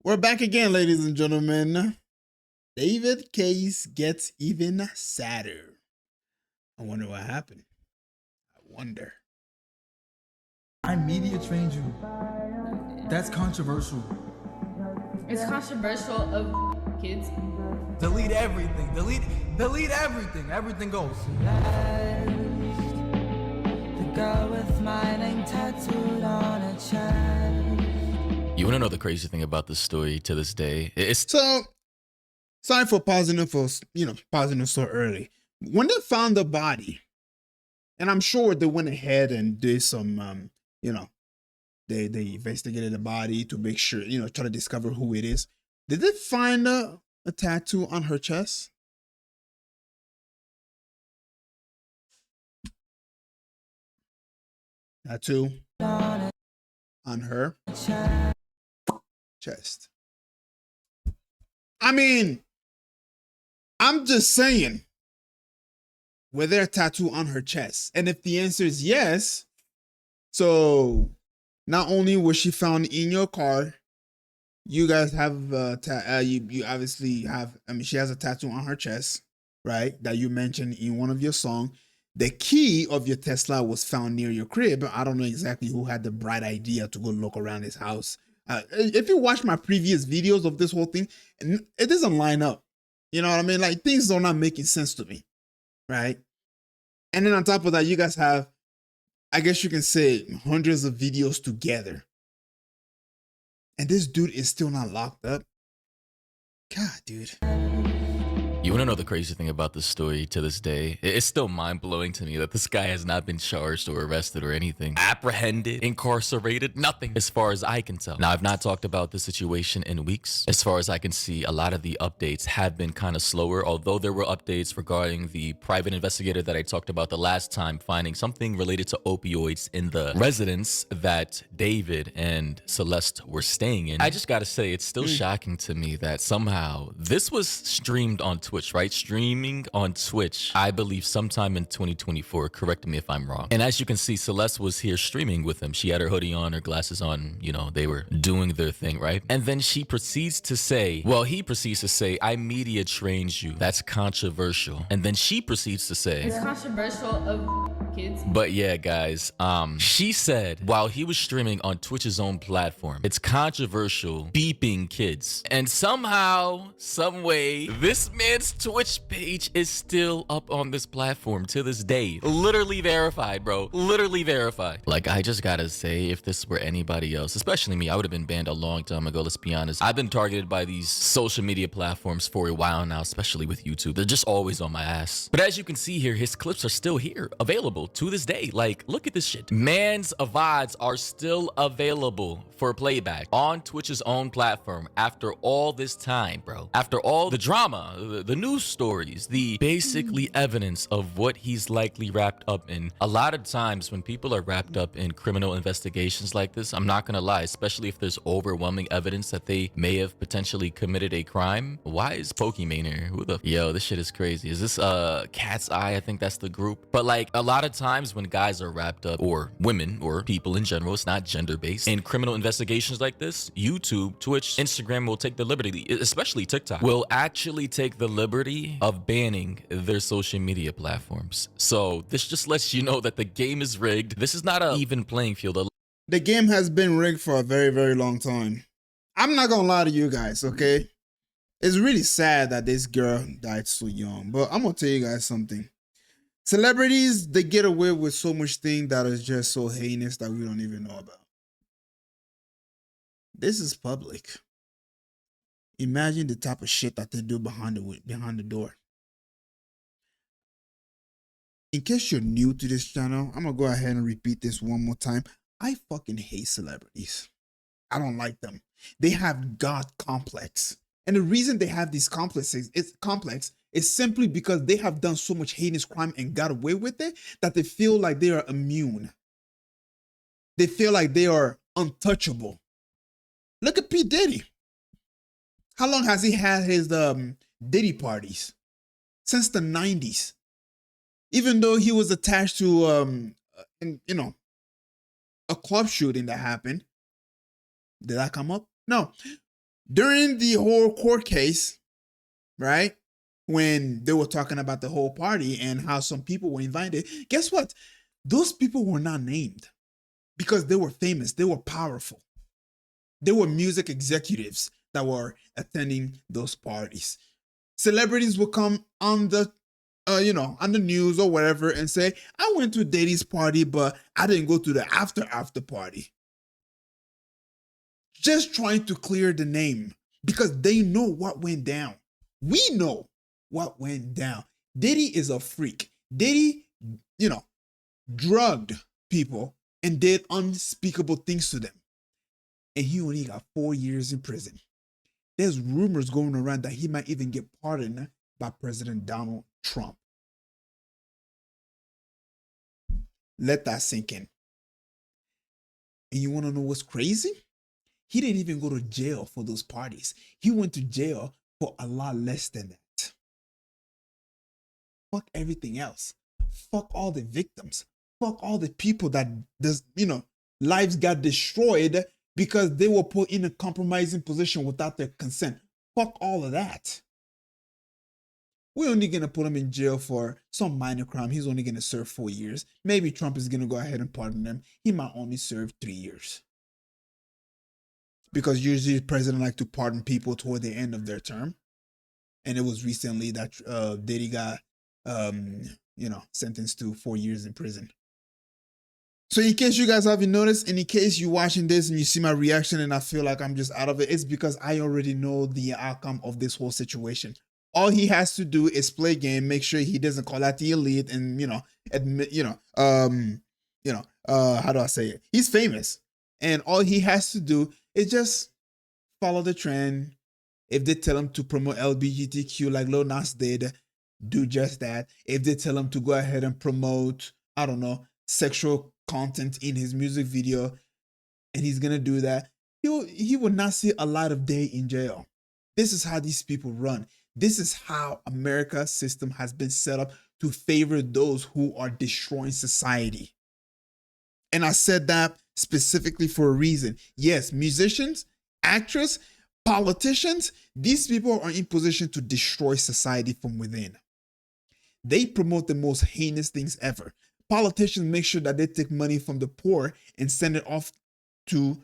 We're back again, ladies and gentlemen. David case gets even sadder. I wonder what happened. I wonder. I media trained you. That's controversial. It's controversial of kids. Delete everything. Delete everything. Everything goes. The girl with my name tattooed on her chest. You want to know the crazy thing about this story to this day? So, sorry for pausing it pausing it so early. When they found the body, and I'm sure they went ahead and did some, they investigated the body to make sure, try to discover who it is. Did they find a tattoo on her chest? Tattoo on her chest. I mean, I'm just saying, were there a tattoo on her chest? And if the answer is yes, so not only was she found in your car, you guys have you obviously have. I mean, she has a tattoo on her chest, right? That you mentioned in one of your songs. The key of your Tesla was found near your crib. I don't know exactly who had the bright idea to go look around his house. If you watch my previous videos of this whole thing, it doesn't line up. You know what I mean? Like, things are not making sense to me, right? And then on top of that, you guys have, I guess you can say, hundreds of videos together. And this dude is still not locked up. God, dude. You want to know the crazy thing about this story to this day? It's still mind-blowing to me that this guy has not been charged or arrested or anything. Apprehended, incarcerated, nothing as far as I can tell. Now, I've not talked about this situation in weeks. As far as I can see, a lot of the updates have been kind of slower, although there were updates regarding the private investigator that I talked about the last time, finding something related to opioids in the residence that David and Celeste were staying in. I just gotta say, it's still shocking to me that somehow this was streamed on Twitch, right? Streaming on Twitch, I believe sometime in 2024. Correct me if I'm wrong. And as you can see, Celeste was here streaming with him. She had her hoodie on, her glasses on, they were doing their thing, right? And then she proceeds to say, he proceeds to say, I media trained you. That's controversial. And then she proceeds to say, it's controversial of kids. But yeah, guys, she said while he was streaming on Twitch's own platform, it's controversial beeping kids. And somehow, some way, this man's Twitch page is still up on this platform to this day. Literally verified, bro. Literally verified. Like, I just gotta say, if this were anybody else, especially me, I would have been banned a long time ago, let's be honest. I've been targeted by these social media platforms for a while now, especially with YouTube. They're just always on my ass. But as you can see here, his clips are still here, available to this day. Like, look at this shit. Man's VODs are still available for playback on Twitch's own platform after all this time, bro. After all the drama, the news stories, the basically evidence of what he's likely wrapped up in. A lot of times when people are wrapped up in criminal investigations like this, I'm not gonna lie, especially if there's overwhelming evidence that they may have potentially committed a crime. Why is Pokemon here? Yo, this shit is crazy. Is this Cat's Eye? I think that's the group. But like, a lot of times when guys are wrapped up, or women, or people in general, it's not gender-based, in criminal investigations like this, YouTube, Twitch, Instagram will take the liberty, especially TikTok, will actually take the liberty of banning their social media platforms. So this just lets you know that the game is rigged. This is not an even playing field. The game has been rigged for a very, very long time. I'm not gonna lie to you guys, okay? It's really sad that this girl died so young, but I'm gonna tell you guys something. Celebrities, they get away with so much thing that is just so heinous that we don't even know about. This is public. Imagine the type of shit that they do behind the door. In case you're new to this channel, I'm gonna go ahead and repeat this one more time. I fucking hate celebrities. I don't like them. They have God complex. And the reason they have these complexes is simply because they have done so much heinous crime and got away with it that they feel like they are immune. They feel like they are untouchable. Look at P. Diddy. How long has he had his Diddy parties? Since the 90s. Even though he was attached to a club shooting that happened. Did that come up? No. During the whole court case, right? When they were talking about the whole party and how some people were invited, guess what? Those people were not named because they were famous, they were powerful. They were music executives that were attending those parties. Celebrities would come on the on the news or whatever and say, I went to Diddy's party, but I didn't go to the after party. Just trying to clear the name because they know what went down. We know what went down. Diddy is a freak. Diddy, drugged people and did unspeakable things to them. And he only got 4 years in prison. There's rumors going around that he might even get pardoned by President Donald Trump. Let that sink in. And you want to know what's crazy? He didn't even go to jail for those parties. He went to jail for a lot less than that. Fuck everything else. Fuck all the victims. Fuck all the people that lives got destroyed because they were put in a compromising position without their consent. Fuck all of that. We're only going to put him in jail for some minor crime. He's only going to serve 4 years. Maybe Trump is going to go ahead and pardon him. He might only serve 3 years. Because usually the president like to pardon people toward the end of their term. And it was recently that Diddy got, sentenced to 4 years in prison. So in case you guys haven't noticed, and in case you're watching this and you see my reaction and I feel like I'm just out of it, it's because I already know the outcome of this whole situation. All he has to do is play game, make sure he doesn't call out the elite, and admit, how do I say it? He's famous, and all he has to do is just follow the trend. If they tell him to promote LGBTQ like Lil Nas did, do just that. If they tell him to go ahead and promote, sexual content in his music video, and he's gonna do that, he will not see a lot of day in jail. This is how these people run. This is how America's system has been set up to favor those who are destroying society. And I said that specifically for a reason. Yes, musicians, actors, politicians, these people are in position to destroy society from within. They promote the most heinous things ever. Politicians make sure that they take money from the poor and send it off to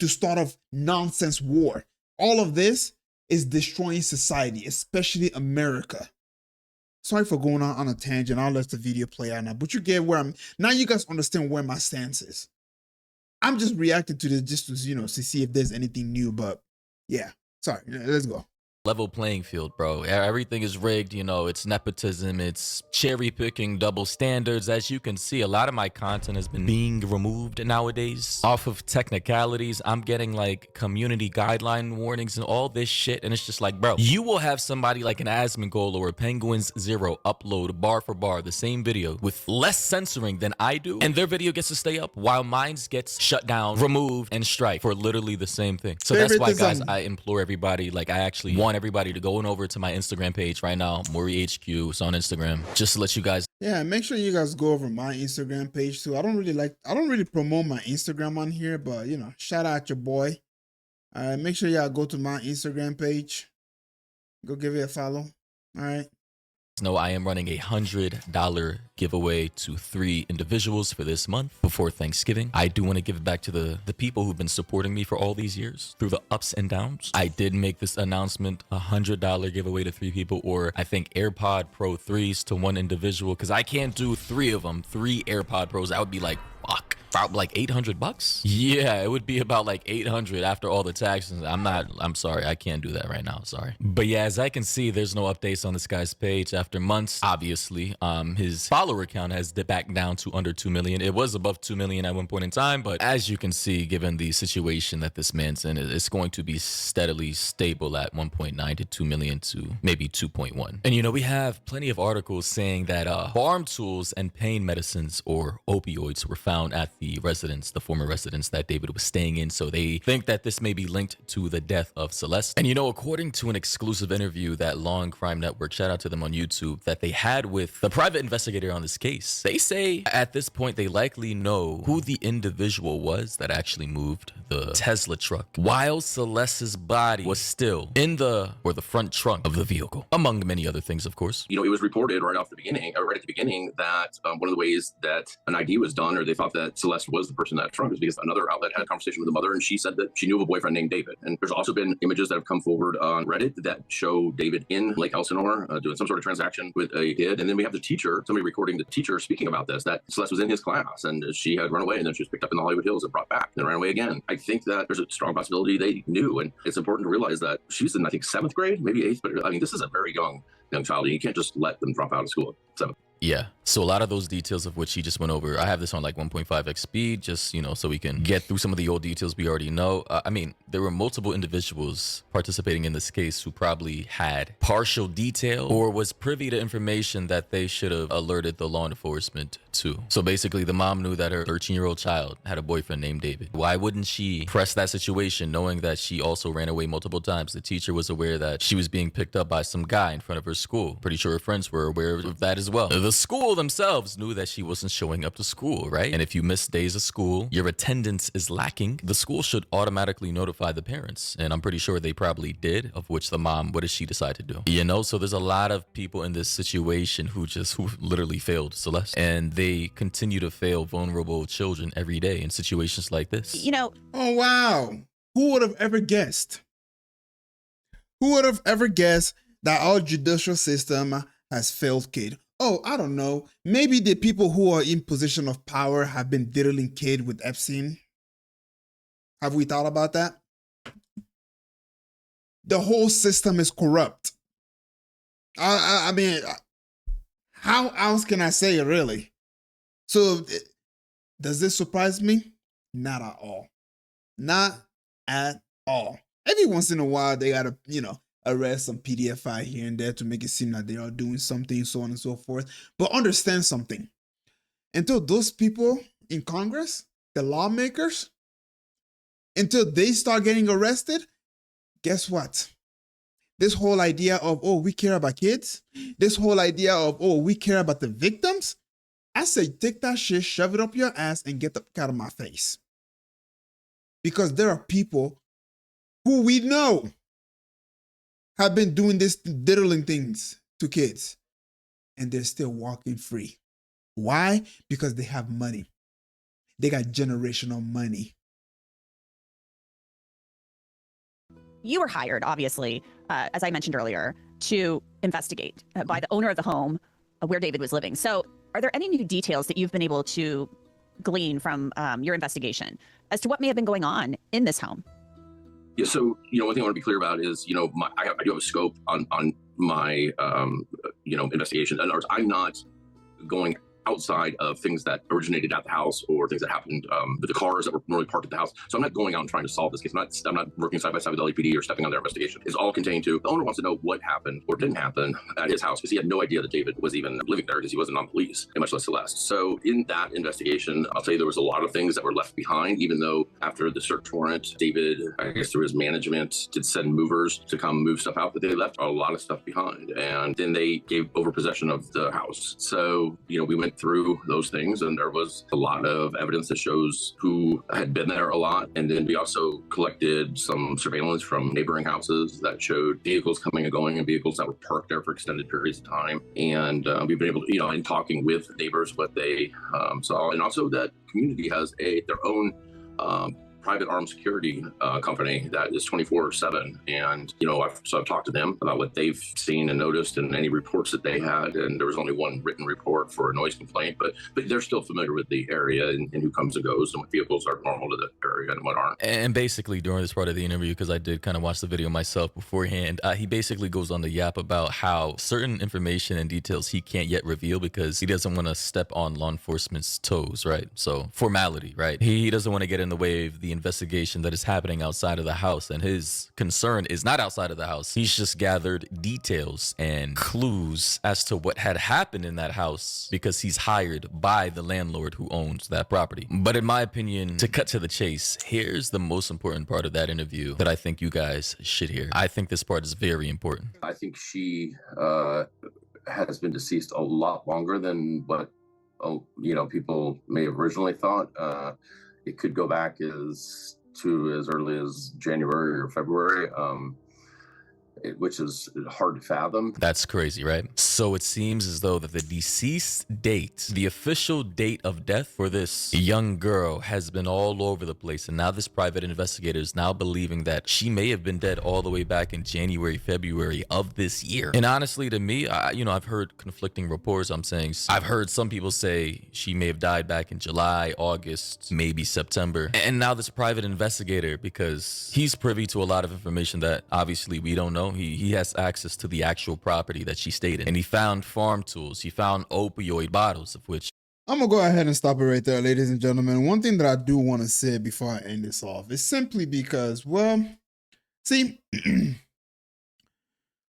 start a nonsense war. All of this is destroying society, especially America. Sorry for going on a tangent. I'll let the video play out now, but you get where now you guys understand where my stance is. I'm just reacting to this just to see if there's anything new, but yeah, sorry, let's go. Level playing field, bro. Everything is rigged, it's nepotism, it's cherry picking, double standards. As you can see, a lot of my content has been being removed nowadays off of technicalities. I'm getting like community guideline warnings and all this shit, and it's just like, bro, you will have somebody like an Asmongold or a Penguins Zero upload bar for bar the same video with less censoring than I do, and their video gets to stay up while mine gets shut down, removed, and strike for literally the same thing. So that's why, guys, I implore everybody, like, I actually want everybody to go on over to my Instagram page right now, Maury HQ. It's on Instagram, just to let you guys. Yeah, make sure you guys go over my Instagram page too. I don't really promote my Instagram on here, but shout out your boy. All right, make sure y'all go to my Instagram page. Go give it a follow. All right. No, I am running a $100 giveaway to 3 individuals for this month before Thanksgiving. I do want to give it back to the people who've been supporting me for all these years through the ups and downs. I did make this announcement, $100 giveaway to 3 people, or I think AirPod Pro 3s to 1 individual, because I can't do 3 of them, 3 AirPod Pros. That would be like, fuck. About like $800? Yeah, it would be about like 800 after all the taxes. I'm sorry, I can't do that right now, sorry. But yeah, as I can see, there's no updates on this guy's page after months, obviously. His follower count has dipped back down to under 2 million. It was above 2 million at one point in time, but as you can see, given the situation that this man's in, it's going to be steadily stable at 1.9 to 2 million to maybe 2.1. And we have plenty of articles saying that farm tools and pain medicines or opioids were found at the residence, the former residence that David was staying in. So they think that this may be linked to the death of Celeste. And you know, according to an exclusive interview that Law and Crime Network, shout out to them on YouTube, that they had with the private investigator on this case, they say at this point they likely know who the individual was that actually moved the Tesla truck while Celeste's body was still in the front trunk of the vehicle, among many other things, of course. You know, it was reported right at the beginning that one of the ways that an ID was done, or they thought that Celeste was the person that trunk, was because another outlet had a conversation with the mother, and she said that she knew of a boyfriend named David. And there's also been images that have come forward on Reddit that show David in Lake Elsinore doing some sort of transaction with a kid. And then we have the teacher, somebody recording the teacher speaking about this, that Celeste was in his class and she had run away, and then she was picked up in the Hollywood Hills and brought back and ran away again. I think that there's a strong possibility they knew, and it's important to realize that she's in, I think, 7th grade, maybe 8th, but I mean, this is a very young child, and you can't just let them drop out of school at 7. Yeah, so a lot of those details of which he just went over, I have this on like 1.5x speed, just, you know, so we can get through some of the old details we already know. I mean, there were multiple individuals participating in this case who probably had partial detail or was privy to information that they should have alerted the law enforcement to. So basically, the mom knew that her 13-year-old child had a boyfriend named David. Why wouldn't she press that situation, knowing that she also ran away multiple times? The teacher was aware that she was being picked up by some guy in front of her school. Pretty sure her friends were aware of that as well. The school themselves knew that she wasn't showing up to school, right? And if you miss days of school, your attendance is lacking, the school should automatically notify the parents. And I'm pretty sure they probably did, of which the mom, what did she decide to do? You know, so there's a lot of people in this situation who literally failed Celeste. And they continue to fail vulnerable children every day in situations like this. You know. Oh, wow. Who would have ever guessed? Who would have ever guessed that our judicial system has failed kid? Oh, I don't know. Maybe the people who are in position of power have been diddling kid with Epstein. Have we thought about that? The whole system is corrupt. I mean, how else can I say it, really? So, does this surprise me? Not at all. Not at all. Every once in a while, they gotta, arrest some PDFI here and there to make it seem like they are doing something, so on and so forth. But understand something. Until those people in Congress, the lawmakers, until they start getting arrested, guess what? This whole idea of, oh, we care about kids, this whole idea of, oh, we care about the victims, I say take that shit, shove it up your ass, and get the fuck out of my face. Because there are people who we know have been doing this diddling things to kids, and they're still walking free. Why? Because they have money. They got generational money. You were hired, obviously, as I mentioned earlier, to investigate by the owner of the home where David was living. So are there any new details that you've been able to glean from your investigation as to what may have been going on in this home? Yeah, so, one thing I want to be clear about is, I do have a scope on my, investigation. In other words, I'm not going outside of things that originated at the house or things that happened with the cars that were normally parked at the house. So I'm not going out and trying to solve this case. I'm not working side by side with LAPD or stepping on their investigation. It's all contained to the owner wants to know what happened or didn't happen at his house, because he had no idea that David was even living there, because he wasn't on police, and much less Celeste. So in that investigation, I'll tell you there was a lot of things that were left behind, even though after the search warrant, David, I guess through his management, did send movers to come move stuff out, but they left a lot of stuff behind. And then they gave over possession of the house. So, we went through those things, and there was a lot of evidence that shows who had been there a lot. And then we also collected some surveillance from neighboring houses that showed vehicles coming and going and vehicles that were parked there for extended periods of time. And we've been able to, in talking with neighbors, what they saw. And also that community has their own private armed security company that is 24/7. And, I've talked to them about what they've seen and noticed and any reports that they had. And there was only one written report for a noise complaint, but they're still familiar with the area and who comes and goes and what vehicles are normal to the area and what aren't. And basically during this part of the interview, because I did kind of watch the video myself beforehand, he basically goes on the yap about how certain information and details he can't yet reveal because he doesn't want to step on law enforcement's toes, right? So formality, right? He doesn't want to get in the way of the the investigation that is happening outside of the house, and his concern is not outside of the house. He's just gathered details and clues as to what had happened in that house because he's hired by the landlord who owns that property. But in my opinion, to cut to the chase, here's the most important part of that interview that I think you guys should hear. I think this part is very important. I think she has been deceased a lot longer than what people may have originally thought. It could go back as early as January or February. Which is hard to fathom. That's crazy, right? So it seems as though that the deceased date, the official date of death for this young girl, has been all over the place. And now this private investigator is now believing that she may have been dead all the way back in January, February of this year. And honestly, to me, I've heard conflicting reports. I've heard some people say she may have died back in July, August, maybe September. And now this private investigator, because he's privy to a lot of information that obviously we don't know. He has access to the actual property that she stayed in, and he found farm tools. He found opioid bottles, of which I'm gonna go ahead and stop it right there, ladies and gentlemen. One thing that I do want to say before I end this off is simply because, well, see,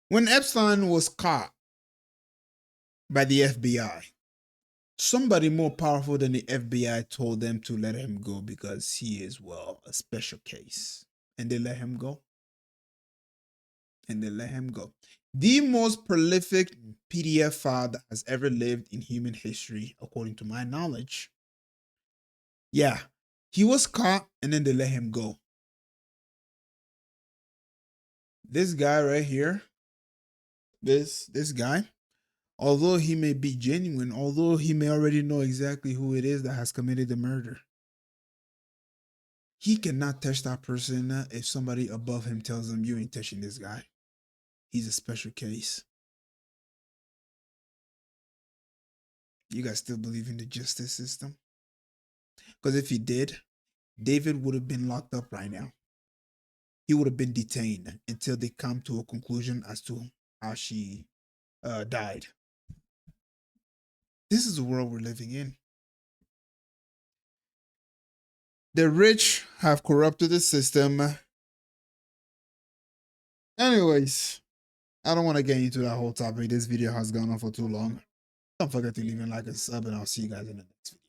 when Epstein was caught by the FBI, somebody more powerful than the FBI told them to let him go because he is, well, a special case. And they let him go. The most prolific PDF file that has ever lived in human history, according to my knowledge. Yeah, he was caught and then they let him go. This guy right here, this guy, although he may be genuine, although he may already know exactly who it is that has committed the murder, he cannot touch that person if somebody above him tells him you ain't touching this guy. He's a special case. You guys still believe in the justice system? Because if he did, David would have been locked up right now. He would have been detained until they come to a conclusion as to how she died. This is the world we're living in. The rich have corrupted the system. Anyways, I don't want to get into that whole topic. This video has gone on for too long. Don't forget to leave a like and sub, and I'll see you guys in the next video.